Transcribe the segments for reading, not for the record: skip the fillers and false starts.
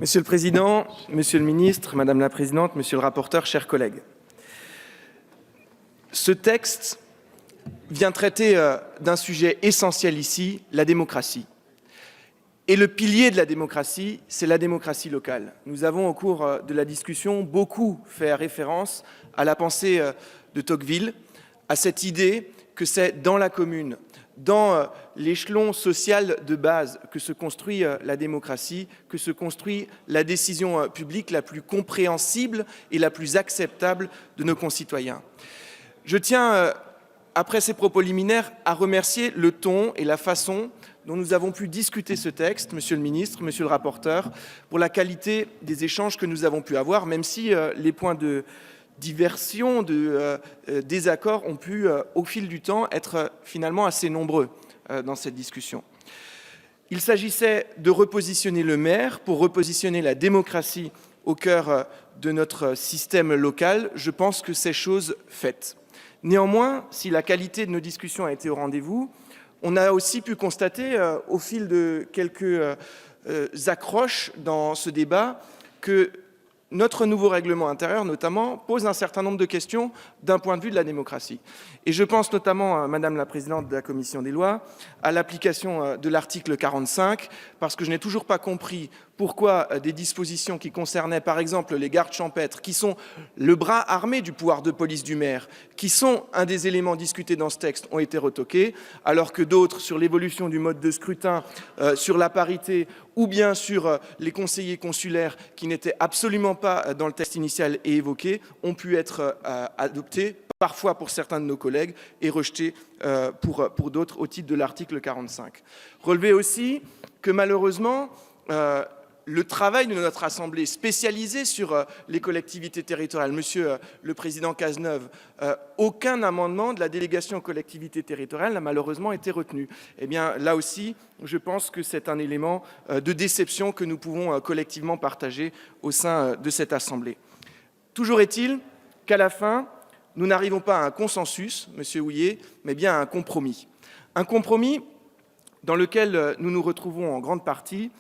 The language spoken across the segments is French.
Monsieur le Président, Monsieur le Ministre, Madame la Présidente, Monsieur le rapporteur, chers collègues. Ce texte vient traiter d'un sujet essentiel ici, la démocratie. Et le pilier de la démocratie, c'est la démocratie locale. Nous avons, au cours de la discussion, beaucoup fait référence à la pensée de Tocqueville, à cette idée que c'est dans la commune, dans l'échelon social de base que se construit la démocratie, que se construit la décision publique la plus compréhensible et la plus acceptable de nos concitoyens. Je tiens, après ces propos liminaires, à remercier le ton et la façon dont nous avons pu discuter ce texte, Monsieur le Ministre, Monsieur le rapporteur, pour la qualité des échanges que nous avons pu avoir, même si les points de diversion, de désaccords ont pu, au fil du temps, être finalement assez nombreux dans cette discussion. Il s'agissait de repositionner le maire pour repositionner la démocratie au cœur de notre système local. Je pense que c'est chose faite. Néanmoins, si la qualité de nos discussions a été au rendez-vous, on a aussi pu constater, au fil de quelques accroches dans ce débat, que notre nouveau règlement intérieur, notamment, pose un certain nombre de questions d'un point de vue de la démocratie. Et je pense notamment, Madame la Présidente de la Commission des lois, à l'application de l'article 45, parce que je n'ai toujours pas compris pourquoi des dispositions qui concernaient, par exemple, les gardes champêtres, qui sont le bras armé du pouvoir de police du maire, qui sont un des éléments discutés dans ce texte, ont été retoqués, alors que d'autres, sur l'évolution du mode de scrutin, sur la parité, ou bien sur les conseillers consulaires, qui n'étaient absolument pas dans le texte initial et évoqués, ont pu être adoptés, parfois pour certains de nos collègues, et rejetés pour d'autres au titre de l'article 45. Relever aussi que malheureusement, le travail de notre Assemblée spécialisée sur les collectivités territoriales, Monsieur le Président Cazeneuve, aucun amendement de la délégation aux collectivités territoriales n'a malheureusement été retenu. Eh bien, là aussi, je pense que c'est un élément de déception que nous pouvons collectivement partager au sein de cette Assemblée. Toujours est-il qu'à la fin, nous n'arrivons pas à un consensus, Monsieur Houillet, mais bien à un compromis. Un compromis dans lequel nous nous retrouvons en grande partie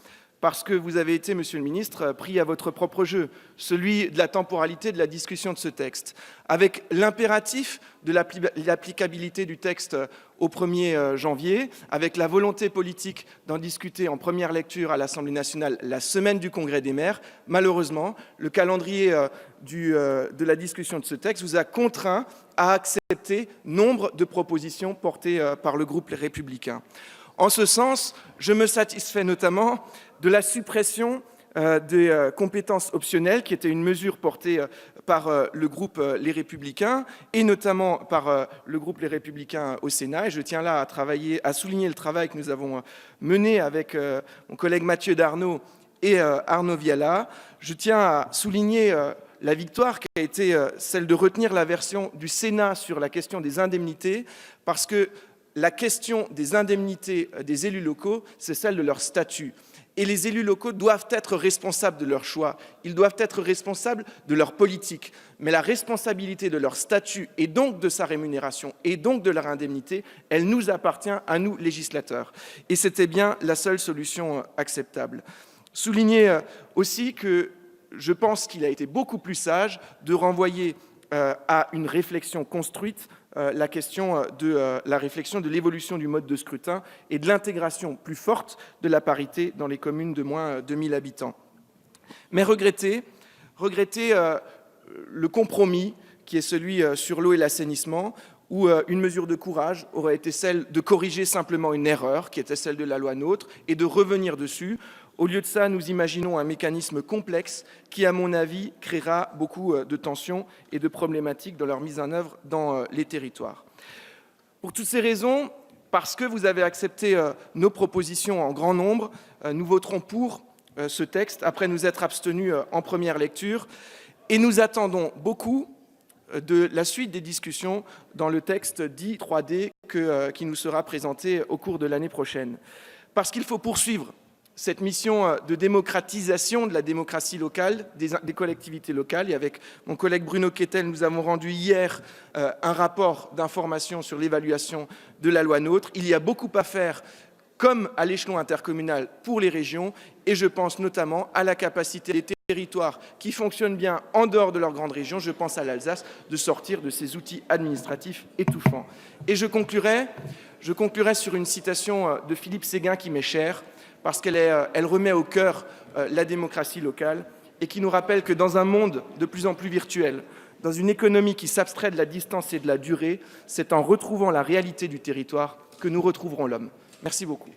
parce que vous avez été, Monsieur le Ministre, pris à votre propre jeu, celui de la temporalité de la discussion de ce texte, avec l'impératif de l'applicabilité du texte au 1er janvier, avec la volonté politique d'en discuter en première lecture à l'Assemblée nationale la semaine du Congrès des maires. Malheureusement, le calendrier de la discussion de ce texte vous a contraint à accepter nombre de propositions portées par le groupe Les Républicains. En ce sens, je me satisfais notamment de la suppression des compétences optionnelles, qui était une mesure portée par le groupe Les Républicains, et notamment par le groupe Les Républicains au Sénat. Et je tiens là à souligner le travail que nous avons mené avec mon collègue Mathieu Darnaud et Arnaud Viala. Je tiens à souligner la victoire qui a été celle de retenir la version du Sénat sur la question des indemnités, parce que la question des indemnités des élus locaux, c'est celle de leur statut. Et les élus locaux doivent être responsables de leurs choix, ils doivent être responsables de leur politique. Mais la responsabilité de leur statut et donc de sa rémunération et donc de leur indemnité, elle nous appartient à nous, législateurs. Et c'était bien la seule solution acceptable. Souligner aussi que je pense qu'il a été beaucoup plus sage de renvoyer à une réflexion construite la question de la réflexion de l'évolution du mode de scrutin et de l'intégration plus forte de la parité dans les communes de moins de 1000 habitants. Mais regretter le compromis qui est celui sur l'eau et l'assainissement, où une mesure de courage aurait été celle de corriger simplement une erreur qui était celle de la loi NOTRe et de revenir dessus. Au lieu de ça, nous imaginons un mécanisme complexe qui, à mon avis, créera beaucoup de tensions et de problématiques dans leur mise en œuvre dans les territoires. Pour toutes ces raisons, parce que vous avez accepté nos propositions en grand nombre, nous voterons pour ce texte après nous être abstenus en première lecture et nous attendons beaucoup de la suite des discussions dans le texte dit 3D qui nous sera présenté au cours de l'année prochaine. Parce qu'il faut poursuivre cette mission de démocratisation de la démocratie locale, des collectivités locales. Et avec mon collègue Bruno Questel, nous avons rendu hier un rapport d'information sur l'évaluation de la loi NOTRe. Il y a beaucoup à faire comme à l'échelon intercommunal pour les régions, et je pense notamment à la capacité des territoires qui fonctionnent bien en dehors de leur grande région, je pense à l'Alsace, de sortir de ces outils administratifs étouffants. Et je conclurai sur une citation de Philippe Séguin qui m'est chère, parce qu'elle remet au cœur la démocratie locale et qui nous rappelle que dans un monde de plus en plus virtuel, dans une économie qui s'abstrait de la distance et de la durée, c'est en retrouvant la réalité du territoire que nous retrouverons l'homme. Merci beaucoup.